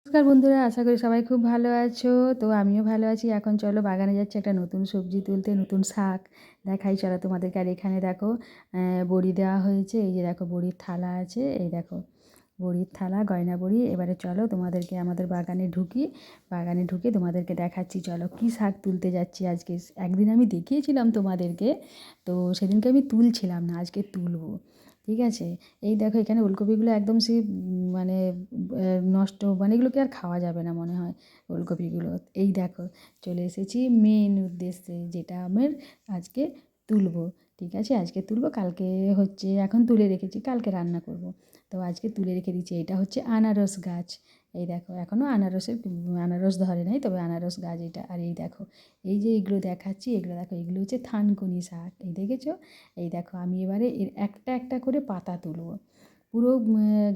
নমস্কার বন্ধুরা, আশা করি সবাই খুব ভালো আছো। তো আমিও ভালো আছি। এখন চলো বাগানে যাচ্ছি একটা নতুন সবজি তুলতে, নতুন শাক দেখাই চলো তোমাদেরকে। আর এখানে দেখো বড়ি দেওয়া হয়েছে। এই যে দেখো বড়ির থালা আছে, এই দেখো বড়ির থালা, গয়না বড়ি। এবারে চলো তোমাদেরকে আমাদের বাগানে ঢুকি। বাগানে ঢুকে তোমাদেরকে দেখাচ্ছি চলো কী শাক তুলতে যাচ্ছি আজকে। একদিন আমি দেখিয়েছিলাম তোমাদেরকে, তো সেদিনকে আমি তুলছিলাম না, আজকে তুলবো। ঠিক আছে, এই দেখো এখানে ওলকপিগুলো একদম সেই মানে নষ্ট, মানে এগুলোকে আর খাওয়া যাবে না মনে হয় ওলকপিগুলো। এই দেখো চলে এসেছি মেন উদ্দেশ্যে, যেটা আমার আজকে তুলবো। ঠিক আছে, আজকে তুলবো, কালকে হচ্ছে এখন তুলে রেখেছি, কালকে রান্না করব। তো আজকে তুলে রেখে দিচ্ছি। এটা হচ্ছে আনারস গাছ। এই দেখো এখনও আনারস ধরে নাই, তবে আনারস গাছ এটা। আর এই দেখো এই যে এগুলো দেখাচ্ছি, এগুলো দেখো, এগুলো হচ্ছে থানকুনি শাক, এই দেখেছো। এই দেখো আমি এবারে এর একটা একটা করে পাতা তুলবো। পুরো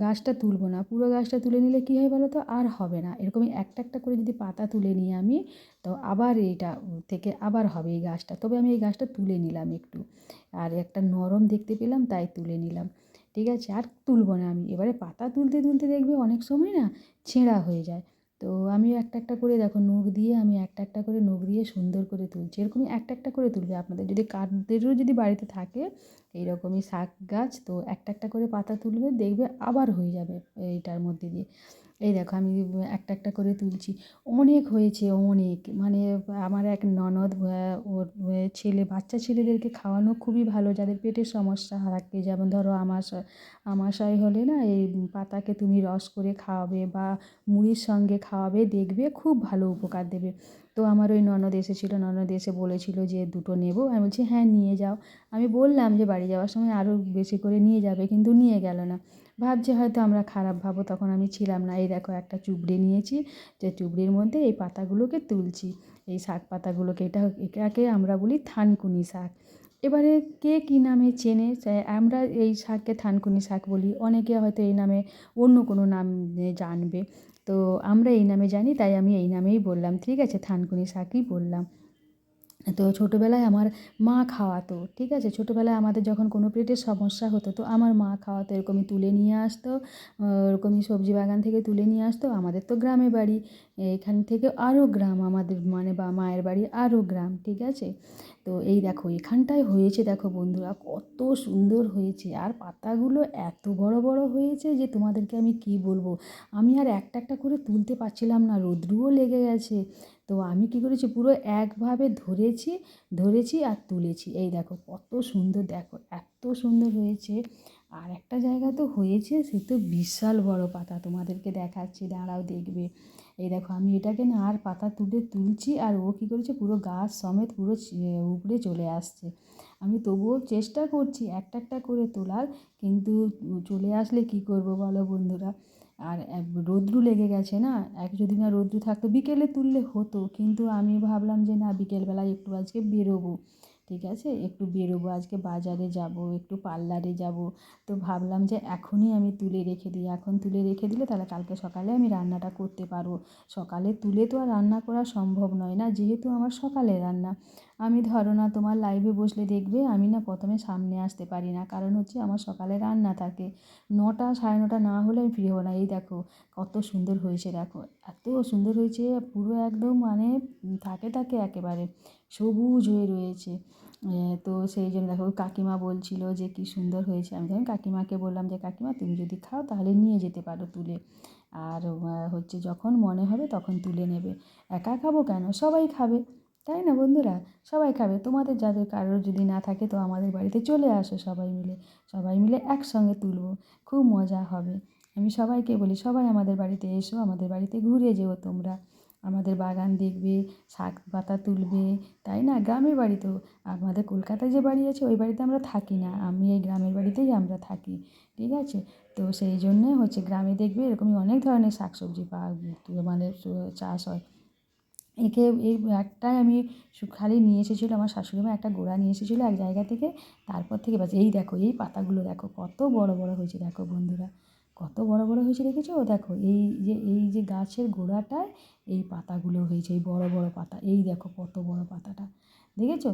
গাছটা তুলবো না, পুরো গাছটা তুলে নিলে কী হয় বলো তো, আর হবে না। এরকমই একটা একটা করে যদি পাতা তুলে নিই আমি, তো আবার এইটা থেকে আবার হবে এই গাছটা। তবে আমি এই গাছটা তুলে নিলাম একটু, আর একটা নরম দেখতে পেলাম তাই তুলে নিলাম। ঠিক আছে, আর তুলবো না আমি। এবারে পাতা তুলতে তুলতে দেখবে অনেক সময় না ছেঁড়া হয়ে যায়। তো আমি একটা একটা করে দেখো নখ দিয়ে, আমি একটা একটা করে নখ দিয়ে সুন্দর করে তুলছি। এরকমই একটা একটা করে তুলবে। আপনাদের যদি কারদেরও যদি বাড়িতে থাকে এইরকমই শাক গাছ, তো একটা একটা করে পাতা তুলবে, দেখবে আবার হয়ে যাবে এইটার মধ্যে দিয়ে। এই দেখো আমি একটা একটা করে তুলছি। অনেক হয়েছে, অনেক, মানে আমার এক ননদ, ওর ছেলে, বাচ্চা ছেলেদেরকে খাওয়ানো খুবই ভালো, যাদের পেটের সমস্যা থাকে। যেমন ধরো আমাশয় হলে না এই পাতাকে তুমি রস করে খাওয়াবে বা মুড়ির সঙ্গে খাওয়াবে, দেখবে খুব ভালো উপকার দেবে। তো আমার ওই ননদ এসেছিলো, ননদ এসে বলেছিল যে দুটো নেবো। আমি বলছি হ্যাঁ নিয়ে যাও। আমি বললাম যে বাড়ি যাওয়ার সময় আরও বেশি করে নিয়ে যাবে, কিন্তু নিয়ে গেল না। ভাবছে হয়তো আমরা খারাপ ভাবো, তখন আমি ছিলাম না। এই দেখো একটা চুবড়ি নিয়েছি, যে চুবড়ির মধ্যে এই পাতাগুলোকে তুলছি, এই শাক পাতাগুলোকে। এটাকে আমরা বলি থানকুনি শাক। এবারে কে কী নামে চেনে, আমরা এই শাককে থানকুনি শাক বলি, অনেকে হয়তো এই নামে অন্য কোনো নাম জানবে। তো আমরা এই নামে জানি, তাই আমি এই নামেই বললাম। ঠিক আছে, থানকুনি শাকই বললাম। তো ছোটোবেলায় আমার মা খাওয়াতো। ঠিক আছে, ছোটোবেলায় আমাদের যখন কোনো পেটের সমস্যা হতো, তো আমার মা খাওয়াতো, এরকমই তুলে নিয়ে আসতো। ওরকমই সবজি বাগান থেকে তুলে নিয়ে আসতো। আমাদের তো গ্রামে বাড়ি, এখান থেকে আরও গ্রাম আমাদের, মানে বা মায়ের বাড়ি আরও গ্রাম। ঠিক আছে, তো এই দেখো এখানটায় হয়েছে, দেখো বন্ধুরা কত সুন্দর হয়েছে। আর পাতাগুলো এত বড় বড় হয়েছে যে তোমাদেরকে আমি কি বলবো। আমি আর একটা একটা করে তুলতে পারছিলাম না, রোদ্রুও লেগে গেছে। তো আমি কী করেছি, পুরো একভাবে ধরেছি আর তুলেছি। এই দেখো কত সুন্দর, দেখো এত সুন্দর হয়েছে। আর একটা জায়গা তো হয়েছে, সে তো বিশাল বড় পাতা, তোমাদেরকে দেখাচ্ছি, দাঁড়াও দেখবে। এই দেখো আমি এটাকে না আর পাতা তুলছি, আর ও কী করেছে, পুরো গাছ সমেত পুরো উপড়ে চলে আসছে। আমি তবুও চেষ্টা করছি একটা একটা করে তোলার, কিন্তু চলে আসলে কী করব বলো বন্ধুরা। আর রৌদ্র লেগে গেছে না, যদি না রৌদ্র থাকতো বিকেলে তুললে হতো, কিন্তু আমি ভাবলাম যে না, বিকেলবেলায় একটু আজকে বেরোবো। ঠিক আছে, একটু বেরোবো আজকে, বাজারে যাব, একটু পার্লারে যাব। তো ভাবলাম যে এখনই আমি তুলে রেখে দিই, এখন তুলে রেখে দিলে তাহলে কালকে সকালে আমি রান্নাটা করতে পারবো। সকালে তুলে তো আর রান্না করা সম্ভব নয় না, যেহেতু আমার সকালে রান্না। আমি ধরো না তোমার লাইভে বসলে দেখবে আমি না প্রথমে সামনে আসতে পারি না, কারণ হচ্ছে আমার সকালে রান্না থাকে। 9টা 9:30 না হলে আমি ফ্রি হব না। এই দেখো কত সুন্দর হয়েছে, দেখো এত সুন্দর হয়েছে, পুরো একদম মানে থাকে থাকে একেবারে সবুজ হয়ে রয়েছে। তো সেই জন্য দেখো কাকিমা বলছিল যে কী সুন্দর হয়েছে। আমি তখন কাকিমাকে বললাম যে কাকিমা তুমি যদি খাও তাহলে নিয়ে যেতে পারো তুলে, আর হচ্ছে যখন মনে হবে তখন তুলে নেবে। একা খাবো কেন, সবাই খাবে, তাই না বন্ধুরা? সবাই খাবে। তোমাদের যাদের কারোর যদি না থাকে, তো আমাদের বাড়িতে চলে আসো, সবাই মিলে একসঙ্গে তুলবো, খুব মজা হবে। আমি সবাইকে বলি সবাই আমাদের বাড়িতে এসো, আমাদের বাড়িতে ঘুরে যেও তোমরা, আমাদের বাগান দেখবে, শাক পাতা তুলবে। তাই না, গ্রামের বাড়ি তো। আমাদের কলকাতায় যে বাড়ি আছে ওই বাড়িতে আমরা থাকি না, আমি এই গ্রামের বাড়িতেই আমরা থাকি। ঠিক আছে, তো সেই জন্যে হচ্ছে গ্রামে দেখবে এরকমই অনেক ধরনের শাকসবজি মানে চাষ হয়। এই একটাই আমি খালি নিয়ে এসেছিলো আমার শাশুড়ি মা, একটা গোড়া নিয়ে এসেছিলো এক জায়গা থেকে। তারপর থেকে বাস এই দেখো এই পাতাগুলো দেখো কত বড় বড় হয়েছে, দেখো বন্ধুরা কত বড় বড় হয়েছে, দেখেছো? দেখো এই যে গাছের গোড়াটায় এই পাতাগুলো হয়েছে, এই বড় বড় পাতা। এই দেখো কত বড় পাতাটা, দেখেছো?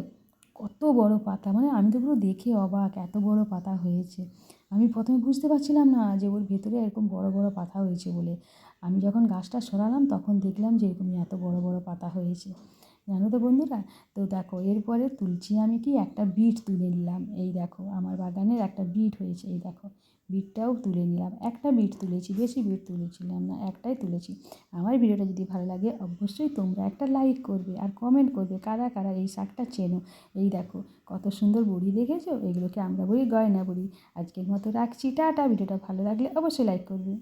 কত বড় পাতা, মানে আমি তো পুরো দেখে অবাক, এত বড় পাতা হয়েছে। আমি প্রথমে বুঝতে পারছিলাম না যে ওর ভেতরে এরকম বড় বড় পাতা হয়েছে বলে। আমি যখন গাছটা সরালাম তখন দেখলাম যে এরকমই এত বড় বড় পাতা হয়েছে, জানো তো বন্ধুরা। তো দেখো এরপরে তুলছি আমি কি একটা বিট তুলে নিলাম, এই দেখো আমার বাগানের একটা বিট হয়েছে, এই দেখো বিটটাও তুলে নিলাম। একটা বিট তুলেছি, বেশি বিট তুলেছিলাম না, একটাই তুলেছি। আমার ভিডিওটা যদি ভালো লাগে অবশ্যই তোমরা একটা লাইক করবে আর কমেন্ট করবে কারা কারা এই শাকটা চেনো। এই দেখো কত সুন্দর বড়ি দেখেছো, এগুলোকে আমরা বলি গয়না বড়ি। আজকের মতো রাখছি, টাটা। ভিডিওটা ভালো লাগলে অবশ্যই লাইক করবে।